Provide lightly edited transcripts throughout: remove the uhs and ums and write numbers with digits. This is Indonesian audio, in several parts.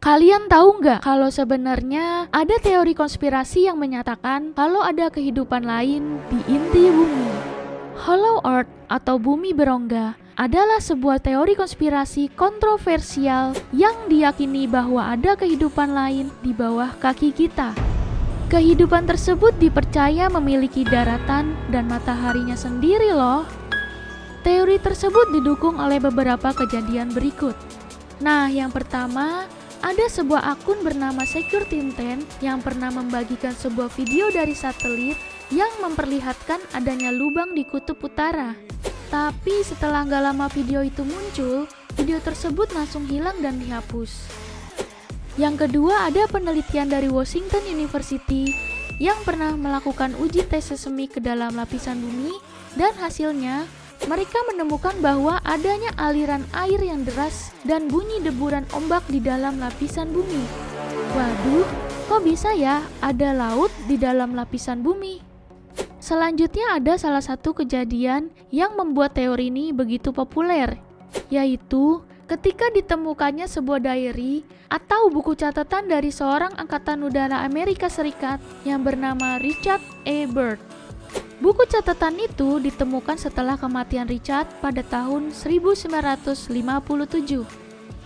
Kalian tahu nggak kalau sebenarnya ada teori konspirasi yang menyatakan kalau ada kehidupan lain di inti bumi? Hollow Earth atau bumi berongga adalah sebuah teori konspirasi kontroversial yang diyakini bahwa ada kehidupan lain di bawah kaki kita. Kehidupan tersebut dipercaya memiliki daratan dan mataharinya sendiri loh. Teori tersebut didukung oleh beberapa kejadian berikut. Nah, yang pertama, ada sebuah akun bernama Secure Team 10 yang pernah membagikan sebuah video dari satelit yang memperlihatkan adanya lubang di kutub utara. Tapi setelah nggak lama video itu muncul, video tersebut langsung hilang dan dihapus. Yang kedua, ada penelitian dari Washington University yang pernah melakukan uji tes seismik ke dalam lapisan bumi, dan hasilnya mereka menemukan bahwa adanya aliran air yang deras dan bunyi deburan ombak di dalam lapisan bumi. Waduh, kok bisa ya ada laut di dalam lapisan bumi? Selanjutnya ada salah satu kejadian yang membuat teori ini begitu populer, yaitu ketika ditemukannya sebuah diary atau buku catatan dari seorang angkatan udara Amerika Serikat yang bernama Richard E. Byrd. Buku catatan itu ditemukan setelah kematian Richard pada tahun 1957.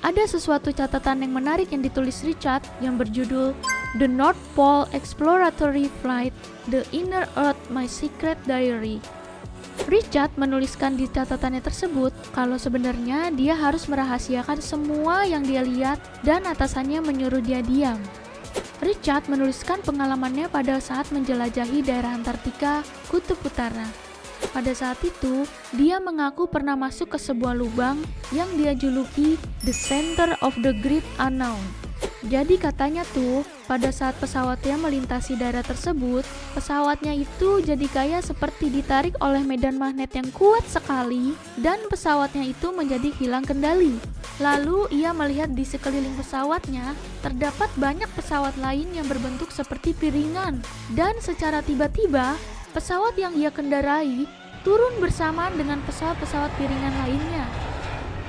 Ada sesuatu catatan yang menarik yang ditulis Richard yang berjudul The North Pole Exploratory Flight, The Inner Earth, My Secret Diary. Richard menuliskan di catatannya tersebut kalau sebenarnya dia harus merahasiakan semua yang dia lihat dan atasannya menyuruh dia diam. Richard menuliskan pengalamannya pada saat menjelajahi daerah Antartika, Kutub Utara. Pada saat itu, dia mengaku pernah masuk ke sebuah lubang yang dia juluki The Center of the Great Unknown. Jadi katanya tuh, pada saat pesawatnya melintasi daerah tersebut, pesawatnya itu jadi kayak seperti ditarik oleh medan magnet yang kuat sekali, dan pesawatnya itu menjadi hilang kendali. Lalu ia melihat di sekeliling pesawatnya terdapat banyak pesawat lain yang berbentuk seperti piringan, dan secara tiba-tiba pesawat yang ia kendarai turun bersamaan dengan pesawat-pesawat piringan lainnya.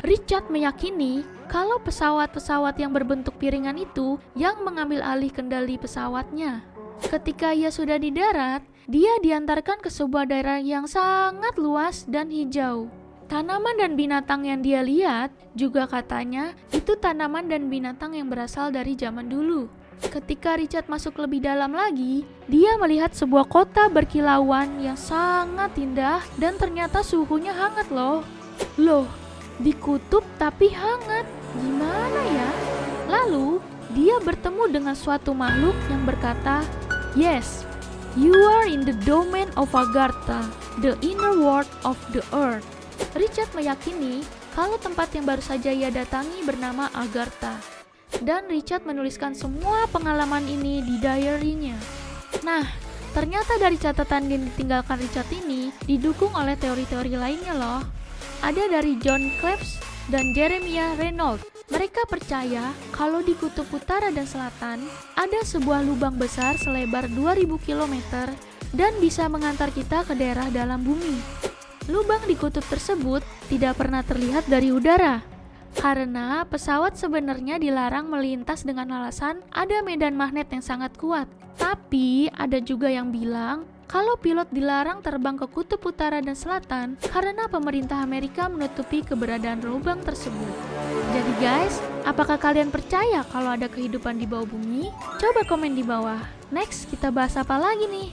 Richard meyakini kalau pesawat-pesawat yang berbentuk piringan itu yang mengambil alih kendali pesawatnya. Ketika ia sudah di darat, dia diantarkan ke sebuah daerah yang sangat luas dan hijau. Tanaman dan binatang yang dia lihat juga katanya itu tanaman dan binatang yang berasal dari zaman dulu. Ketika Richard masuk lebih dalam lagi, dia melihat sebuah kota berkilauan yang sangat indah dan ternyata suhunya hangat loh. Loh, di kutub tapi hangat, gimana ya? Lalu, dia bertemu dengan suatu makhluk yang berkata, "Yes, you are in the domain of Agartha, the inner world of the earth." Richard meyakini kalau tempat yang baru saja ia datangi bernama Agartha. Dan Richard menuliskan semua pengalaman ini di diary-nya. Nah, ternyata dari catatan yang ditinggalkan Richard ini didukung oleh teori-teori lainnya loh. Ada dari John Krebs dan Jeremiah Reynolds. Mereka percaya kalau di kutub utara dan selatan ada sebuah lubang besar selebar 2000 km dan bisa mengantar kita ke daerah dalam bumi. Lubang di kutub tersebut tidak pernah terlihat dari udara, karena pesawat sebenarnya dilarang melintas dengan alasan ada medan magnet yang sangat kuat. Tapi ada juga yang bilang kalau pilot dilarang terbang ke kutub utara dan selatan karena pemerintah Amerika menutupi keberadaan lubang tersebut. Jadi guys, apakah kalian percaya kalau ada kehidupan di bawah bumi? Coba komen di bawah. Next, kita bahas apa lagi nih?